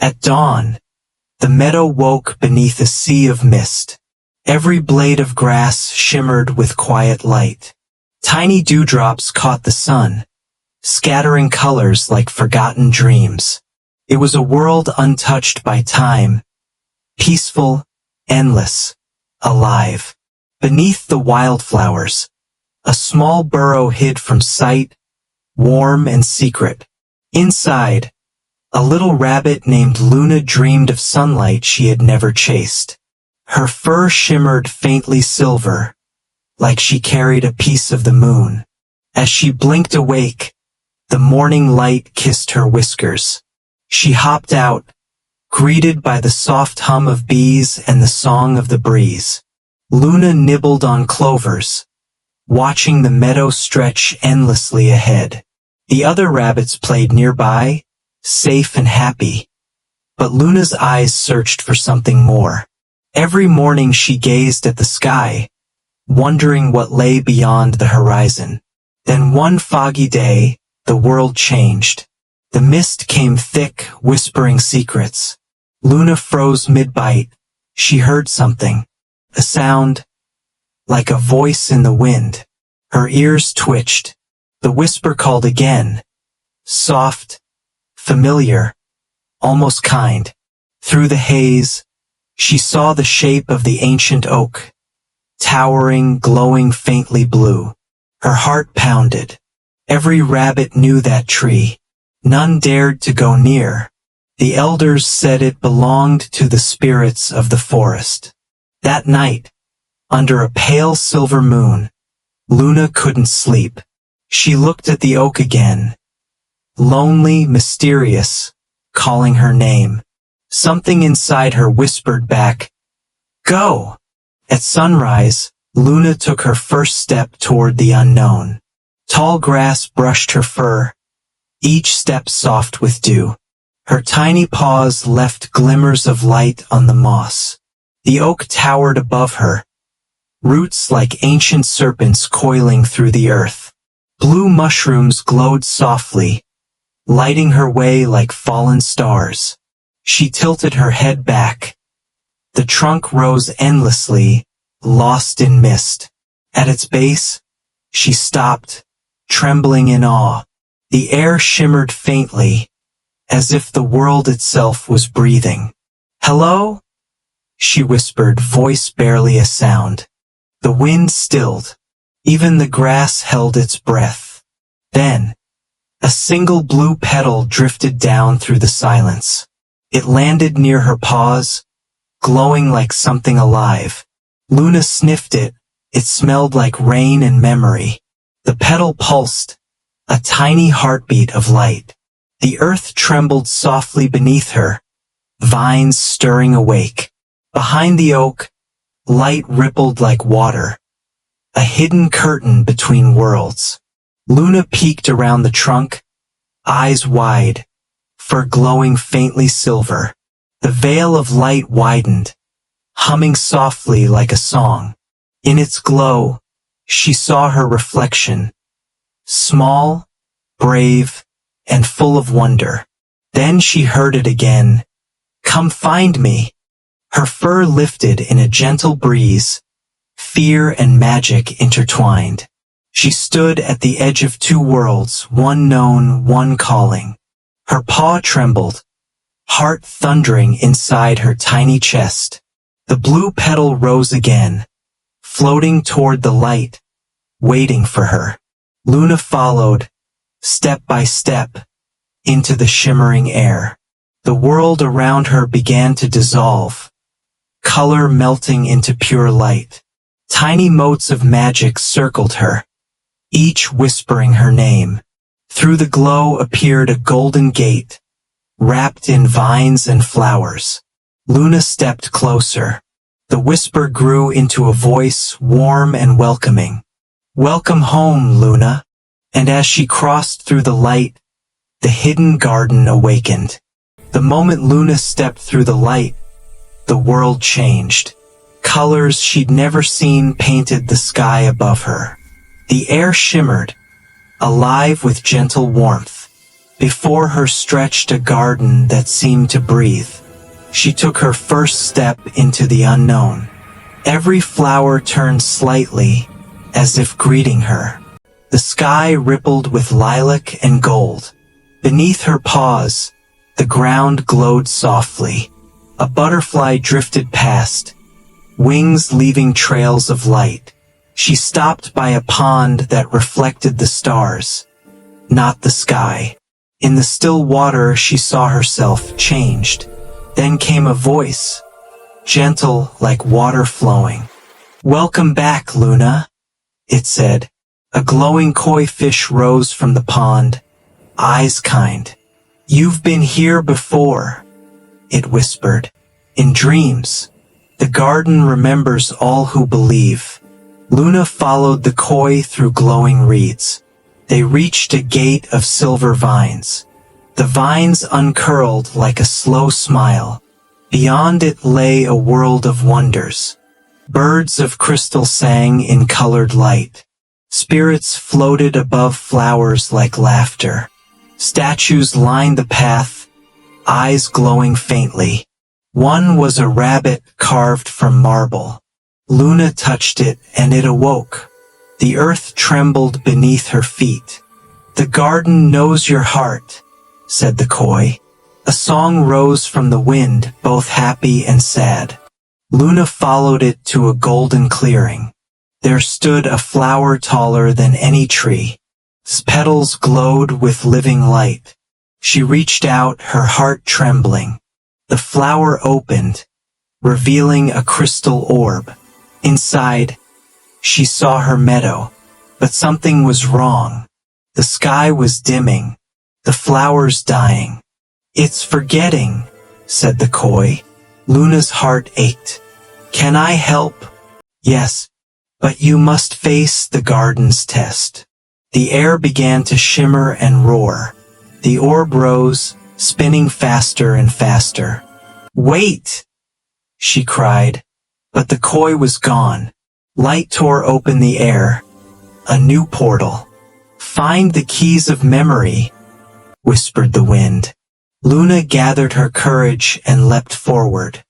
At dawn, the meadow woke beneath a sea of mist. Every blade of grass shimmered with quiet light. Tiny dewdrops caught the sun, scattering colors like forgotten dreams. It was a world untouched by time, peaceful, endless, alive. Beneath the wildflowers, a small burrow hid from sight, warm and secret. Inside, a little rabbit named Luna dreamed of sunlight she had never chased. Her fur shimmered faintly silver, like she carried a piece of the moon. As she blinked awake, the morning light kissed her whiskers. She hopped out, greeted by the soft hum of bees and the song of the breeze. Luna nibbled on clovers, watching the meadow stretch endlessly ahead. The other rabbits played nearby, safe and happy. But Luna's eyes searched for something more. Every morning she gazed at the sky, wondering what lay beyond the horizon. Then one foggy day, the world changed. The mist came thick, whispering secrets. Luna froze mid-bite. She heard something. A sound, like a voice in the wind. Her ears twitched. The whisper called again. Soft, familiar, almost kind. Through the haze, she saw the shape of the ancient oak, towering, glowing faintly blue. Her heart pounded. Every rabbit knew that tree. None dared to go near. The elders said it belonged to the spirits of the forest. That night, under a pale silver moon, Luna couldn't sleep. She looked at the oak again, lonely, mysterious, calling her name. Something inside her whispered back, "Go!" At sunrise, Luna took her first step toward the unknown. Tall grass brushed her fur, each step soft with dew. Her tiny paws left glimmers of light on the moss. The oak towered above her, roots like ancient serpents coiling through the earth. Blue mushrooms glowed softly, lighting her way like fallen stars. She tilted her head back. The trunk rose endlessly, lost in mist. At its base, she stopped, trembling in awe. The air shimmered faintly, as if the world itself was breathing. "Hello?" she whispered, voice barely a sound. The wind stilled. Even the grass held its breath. Then, a single blue petal drifted down through the silence. It landed near her paws, glowing like something alive. Luna sniffed it. It smelled like rain and memory. The petal pulsed, a tiny heartbeat of light. The earth trembled softly beneath her, vines stirring awake. Behind the oak, light rippled like water, a hidden curtain between worlds. Luna peeked around the trunk, eyes wide, fur glowing faintly silver. The veil of light widened, humming softly like a song. In its glow, she saw her reflection, small, brave, and full of wonder. Then she heard it again. "Come find me." Her fur lifted in a gentle breeze, fear and magic intertwined. She stood at the edge of two worlds, one known, one calling. Her paw trembled, heart thundering inside her tiny chest. The blue petal rose again, floating toward the light, waiting for her. Luna followed, step by step, into the shimmering air. The world around her began to dissolve, color melting into pure light. Tiny motes of magic circled her, each whispering her name. Through the glow appeared a golden gate, wrapped in vines and flowers. Luna stepped closer. The whisper grew into a voice warm and welcoming. "Welcome home, Luna." And as she crossed through the light, the hidden garden awakened. The moment Luna stepped through the light, the world changed. Colors she'd never seen painted the sky above her. The air shimmered, alive with gentle warmth. Before her stretched a garden that seemed to breathe. She took her first step into the unknown. Every flower turned slightly, as if greeting her. The sky rippled with lilac and gold. Beneath her paws, the ground glowed softly. A butterfly drifted past, wings leaving trails of light. She stopped by a pond that reflected the stars, not the sky. In the still water she saw herself changed. Then came a voice, gentle like water flowing. "Welcome back, Luna," it said. A glowing koi fish rose from the pond, eyes kind. "You've been here before," it whispered. "In dreams. The garden remembers all who believe." Luna followed the koi through glowing reeds. They reached a gate of silver vines. The vines uncurled like a slow smile. Beyond it lay a world of wonders. Birds of crystal sang in colored light. Spirits floated above flowers like laughter. Statues lined the path, eyes glowing faintly. One was a rabbit carved from marble. Luna touched it and it awoke. The earth trembled beneath her feet. "The garden knows your heart," said the koi. A song rose from the wind, both happy and sad. Luna followed it to a golden clearing. There stood a flower taller than any tree. Its petals glowed with living light. She reached out, her heart trembling. The flower opened, revealing a crystal orb. Inside, she saw her meadow, but something was wrong. The sky was dimming, the flowers dying. "It's forgetting," said the koi. Luna's heart ached. "Can I help?" "Yes, but you must face the garden's test." The air began to shimmer and roar. The orb rose, spinning faster and faster. "Wait!" she cried, but the koi was gone. Light tore open the air. A new portal. "Find the keys of memory," whispered the wind. Luna gathered her courage and leapt forward.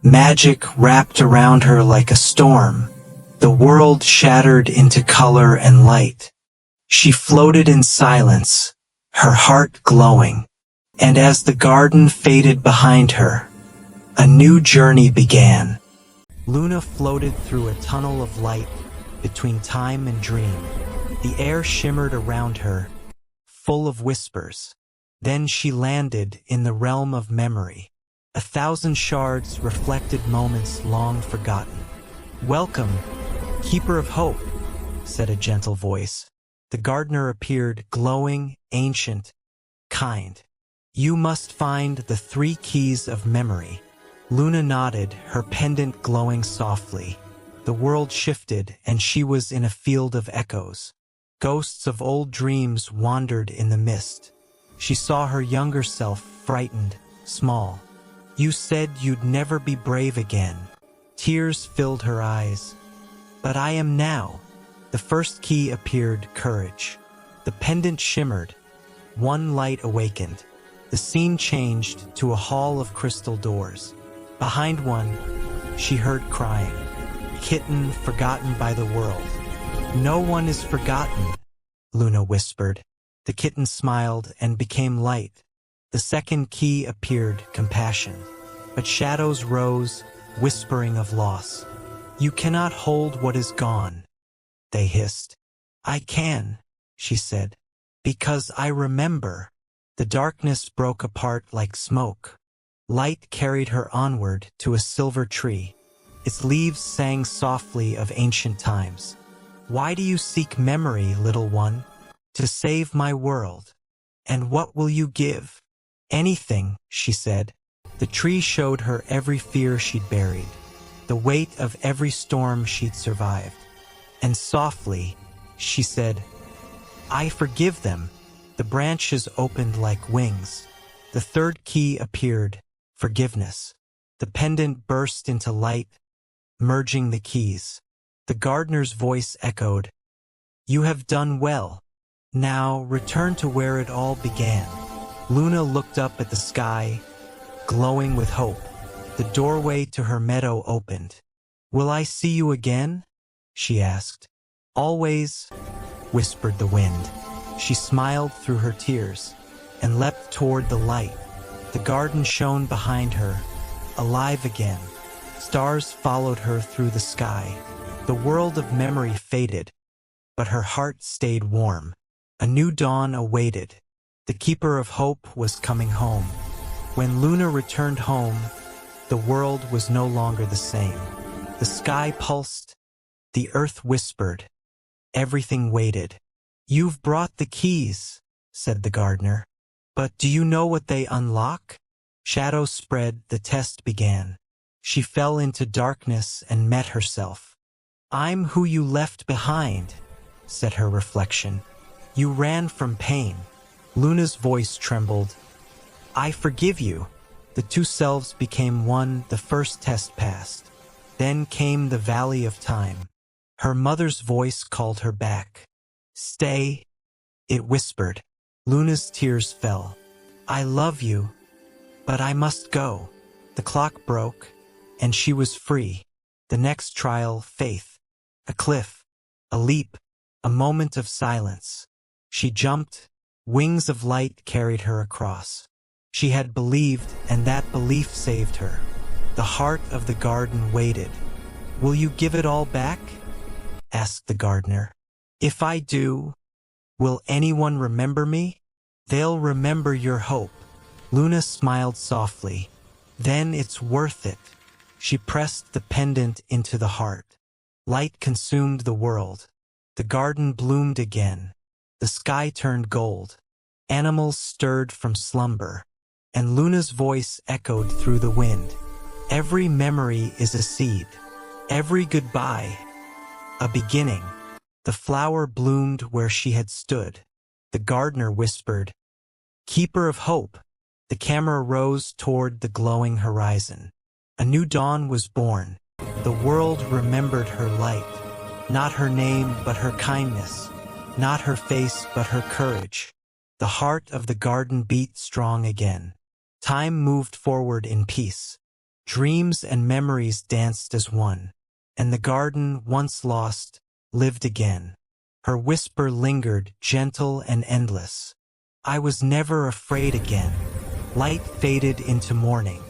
Magic wrapped around her like a storm. The world shattered into color and light. She floated in silence, her heart glowing. And as the garden faded behind her, a new journey began. Luna floated through a tunnel of light between time and dream. The air shimmered around her, full of whispers. Then she landed in the realm of memory. 1,000 shards reflected moments long forgotten. "Welcome, Keeper of Hope," said a gentle voice. The gardener appeared, glowing, ancient, kind. "You must find the 3 keys of memory." Luna nodded, her pendant glowing softly. The world shifted, and she was in a field of echoes. Ghosts of old dreams wandered in the mist. She saw her younger self, frightened, small. "You said you'd never be brave again." Tears filled her eyes. "But I am now." The first key appeared, courage. The pendant shimmered. One light awakened. The scene changed to a hall of crystal doors. Behind one, she heard crying. "Kitten forgotten by the world." "No one is forgotten," Luna whispered. The kitten smiled and became light. The second key appeared, compassion. But shadows rose, whispering of loss. "You cannot hold what is gone," they hissed. "I can," she said, "because I remember." The darkness broke apart like smoke. Light carried her onward to a silver tree. Its leaves sang softly of ancient times. "Why do you seek memory, little one?" "To save my world." "And what will you give?" "Anything," she said. The tree showed her every fear she'd buried, the weight of every storm she'd survived. And softly, she said, "I forgive them." The branches opened like wings. The third key appeared, forgiveness. The pendant burst into light, merging the keys. The gardener's voice echoed, "You have done well. Now return to where it all began." Luna looked up at the sky, glowing with hope. The doorway to her meadow opened. "Will I see you again?" she asked. "Always," whispered the wind. She smiled through her tears and leapt toward the light. The garden shone behind her, alive again. Stars followed her through the sky. The world of memory faded, but her heart stayed warm. A new dawn awaited. The keeper of hope was coming home. When Luna returned home, the world was no longer the same. The sky pulsed, the earth whispered, everything waited. "You've brought the keys," said the gardener. "But do you know what they unlock?" Shadows spread, the test began. She fell into darkness and met herself. "I'm who you left behind," said her reflection. "You ran from pain." Luna's voice trembled. "I forgive you." The two selves became one. The first test passed. Then came the valley of time. Her mother's voice called her back. "Stay," it whispered. Luna's tears fell. "I love you, but I must go." The clock broke, and she was free. The next trial, faith. A cliff, a leap, a moment of silence. She jumped. Wings of light carried her across. She had believed, and that belief saved her. The heart of the garden waited. "Will you give it all back?" asked the gardener. "If I do, will anyone remember me?" "They'll remember your hope." Luna smiled softly. "Then it's worth it." She pressed the pendant into the heart. Light consumed the world. The garden bloomed again. The sky turned gold. Animals stirred from slumber, and Luna's voice echoed through the wind. Every memory is a seed. Every goodbye, a beginning. The flower bloomed where she had stood. The gardener whispered, "Keeper of hope." The camera rose toward the glowing horizon. A new dawn was born. The world remembered her light. Not her name, but her kindness. Not her face, but her courage. The heart of the garden beat strong again. Time moved forward in peace. Dreams and memories danced as one. And the garden, once lost, lived again. Her whisper lingered, gentle and endless. "I was never afraid again." Light faded into morning.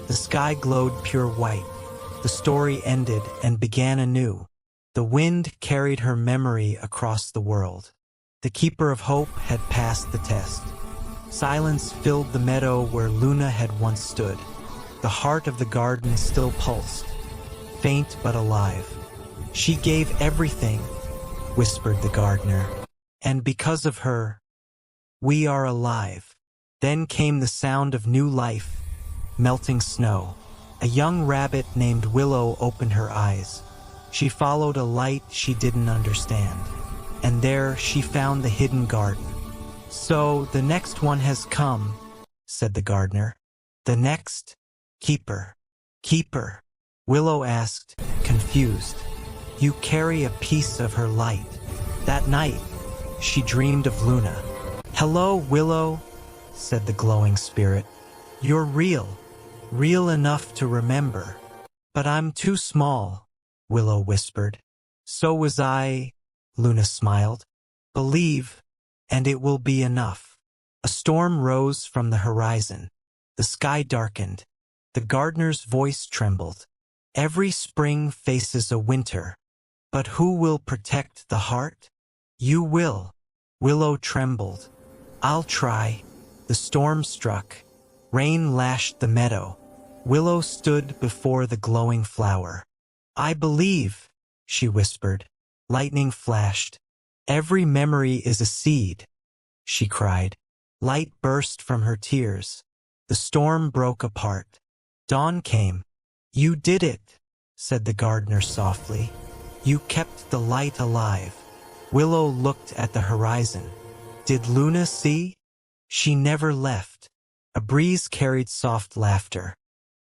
The sky glowed pure white. The story ended and began anew. The wind carried her memory across the world. The keeper of hope had passed the test. Silence filled the meadow where Luna had once stood. The heart of the garden still pulsed, faint but alive. "She gave everything," whispered the gardener, "and because of her, we are alive." Then came the sound of new life, melting snow. A young rabbit named Willow opened her eyes. She followed a light she didn't understand, and there she found the hidden garden. "So the next one has come," said the gardener. "The next? Keeper. Keeper?" Willow asked, confused. "You carry a piece of her light." That night, she dreamed of Luna. "Hello, Willow," said the glowing spirit. "You're real, real enough to remember." "But I'm too small," Willow whispered. "So was I," Luna smiled. "Believe, and it will be enough." A storm rose from the horizon. The sky darkened. The gardener's voice trembled. "Every spring faces a winter, but who will protect the heart?" "You will." Willow trembled. "I'll try." The storm struck. Rain lashed the meadow. Willow stood before the glowing flower. "I believe," she whispered. Lightning flashed. "Every memory is a seed," she cried. Light burst from her tears. The storm broke apart. Dawn came. "You did it," said the gardener softly. "You kept the light alive." Willow looked at the horizon. Did Luna see? She never left. A breeze carried soft laughter.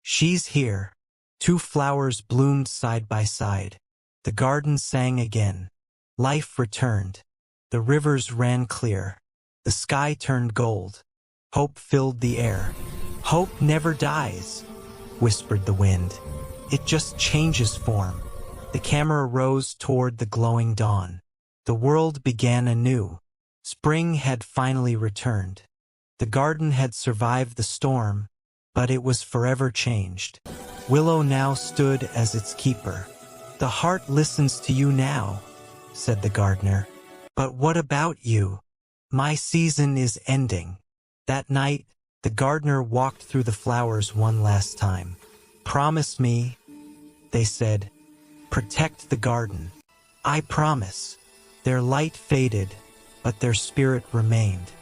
"She's here." Two flowers bloomed side by side. The garden sang again. Life returned. The rivers ran clear. The sky turned gold. Hope filled the air. Hope never dies, whispered the wind. It just changes form. The camera rose toward the glowing dawn. The world began anew. Spring had finally returned. The garden had survived the storm, but it was forever changed. Willow now stood as its keeper. The heart listens to you now, said the gardener. But what about you? My season is ending. That night, the gardener walked through the flowers one last time. Promise me, they said. Protect the garden. I promise. Their light faded, but their spirit remained.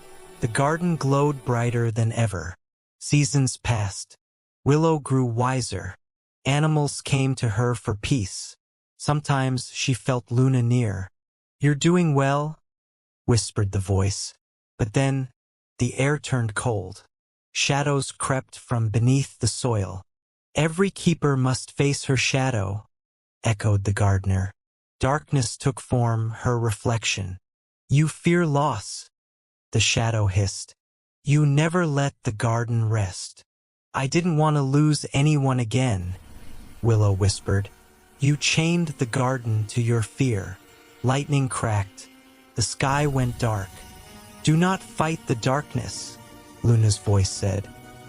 The garden glowed brighter than ever. Seasons passed. Willow grew wiser. Animals came to her for peace. Sometimes she felt Luna near. You're doing well, whispered the voice. But then, the air turned cold. Shadows crept from beneath the soil. Every keeper must face her shadow, echoed the gardener. Darkness took form, her reflection. You fear loss, the shadow hissed. You never let the garden rest. I didn't want to lose anyone again, Willow whispered. You chained the garden to your fear. Lightning cracked. The sky went dark. Do not fight the darkness, Luna's voice said.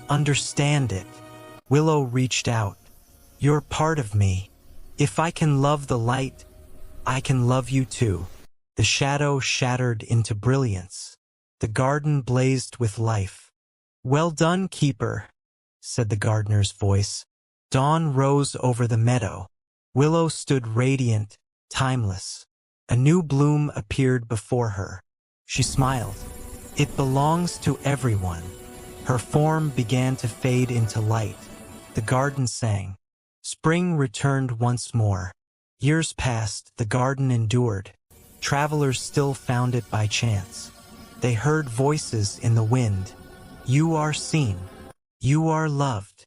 Understand it. Willow reached out. You're part of me. If I can love the light, I can love you too. The shadow shattered into brilliance. The garden blazed with life. Well done, keeper, said the gardener's voice. Dawn rose over the meadow. Willow stood radiant, timeless. A new bloom appeared before her. She smiled. It belongs to everyone. Her form began to fade into light. The garden sang. Spring returned once more. Years passed, the garden endured. Travelers still found it by chance. They heard voices in the wind. You are seen. You are loved.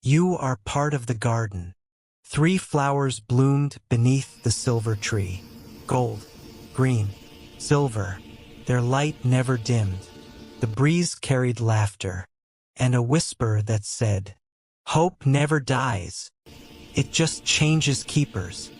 You are part of the garden. 3 flowers bloomed beneath the silver tree. Gold, green, silver. Their light never dimmed. The breeze carried laughter, and a whisper that said, Hope never dies. It just changes keepers.